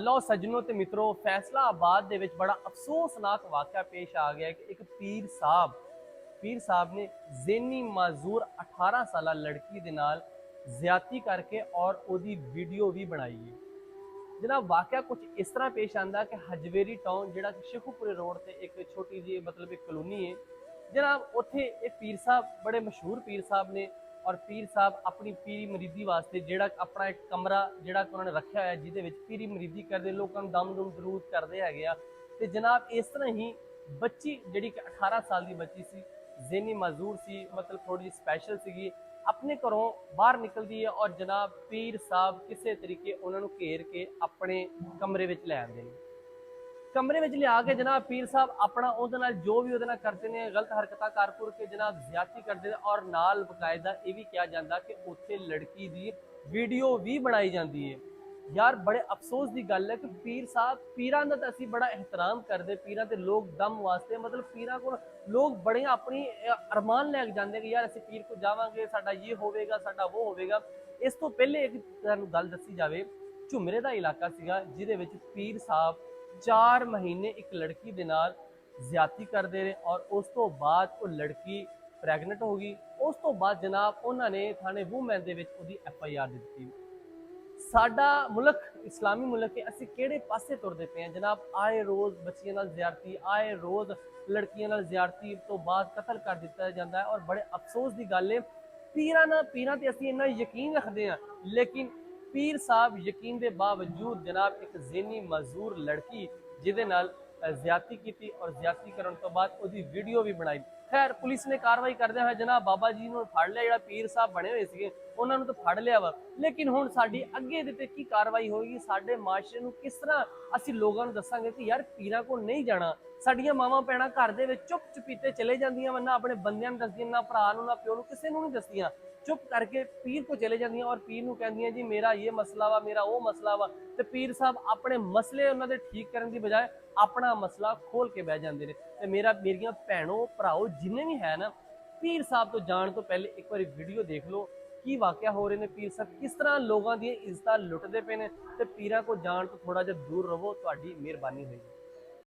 लो सज्जनों ते मित्रों, फैसलाबाद दे विच बड़ा अफसोसनाक वाक़या पेश आ गया कि एक पीर साहब ने ज़हनी माजूर 18 साला लड़की दे नाल ज़्यादती करके और ओदी वीडियो भी बनाई है। जनाब वाक़या कुछ इस तरह पेश आंदा कि हजवेरी टाउन जिहड़ा कि शेखुपुरे रोड ते एक छोटी जी मतलब एक कॉलोनी है। जनाब उत्थे एक पीर साहब बड़े मशहूर पीर साहब ने और पीर साहब अपनी पीरी मरीदी वास्ते जिहड़ा अपना एक कमरा जिहड़ा उन्होंने रखा है जिहदे विच पीरी मरीदी करदे लोकां नूं दम दुम दरूद करदे हैगे आ। ते जनाब इस तरह ही बच्ची जिहड़ी कि 18 साल की बच्ची सी, ज़हनी माजूर सी, मतलब थोड़ी जी स्पैशल सी, अपने घरों बाहर निकलती है और जनाब पीर साहब किसी तरीके उन्होंने घेर के अपने कमरे में ले आते हैं। कमरे में लिया के जनाब पीर साहब अपना जो भी वो करते हैं गलत हरकत कर कुर के जनाब ज्यादती करते हैं और नाल बकायदा ये भी कहा जाता कि उत्थे लड़की की वीडियो भी बनाई जाती है। यार बड़े अफसोस की गल है कि पीर साहब पीरां दा असी बड़ा एहतराम करते, पीरां ते लोग दम वास्ते मतलब पीरां को लोग बड़े अपनी अरमान लैके जाते कि यार असी पीर को जावांगे, साडा ये होवेगा, साडा वो होवेगा। इस तो पहले एक गल दसी जाए, झुमरे का इलाका सीगा जिहदे विच पीर साहब 4 महीने एक लड़की दे नाल ज्यादती करते रहे और उस तो बाद वो लड़की प्रैगनेंट हो गई। उस तो बाद जनाब उन्होंने थाने वूमैन दे विच ओदी FIR दी। साडा मुल्क इस्लामी मुल्क है, असी केड़े पासे तुरदे पे हैं जनाब। आए रोज़ बच्चियां नाल ज्यादती, आए रोज़ लड़कियां नाल ज्यादती तो बाद कतल कर दिता जाता है और बड़े अफसोस की गल है पीरां ते असी इन्ना यकीन रखते हैं, लेकिन पीर साहब यकीन के बावजूद जनाब एक ज़हनी मजूर लड़की जिहदे नाल ज्यादती की और ज्यादती करने तो बाद उसकी वीडियो भी बनाई। खैर पुलिस ने कार्रवाई करदे हुए जनाब बाबा जी ने फड़ लिया, जो पीर साहब बने हुए थे उन्होंने तो फड़ लिया वा, लेकिन हुण साडी अगे दे की कार्रवाई होगी, साडे माशरे नूं किस तरह असी लोगों नूं दसांगे कि यार पीरां कोल नहीं जाना। साडियां मावां भैणां घर दे विच चुप चपीते चले जांदियां वा, ना अपने बंदियां नूं दसदियां, ना भरा नूं, ना प्यो नूं, किसी नूं नहीं दसदियां, चुप करके पीर को चले जांदियां और पीर नूं कहंदियां जी मेरा ये मसला वा, मेरा वो मसला वा। ते पीर साहब अपने मसले उन्हां दे ठीक करन दी बजाय अपना मसला खोल के बह जांदे ने। ते मेरियां भैणों भराओ जिन्ने भी है ना, पीर साहब तो जाण तो पहले एक बार वीडियो देख लो की वाकया हो रहे हैं। पीर साहब किस तरह लोगों दी इज्जत लुटते पे ने, ते पीरां को जाण तो थोड़ा जिहा दूर रवो, तुहाडी मेहरबानी होएगी।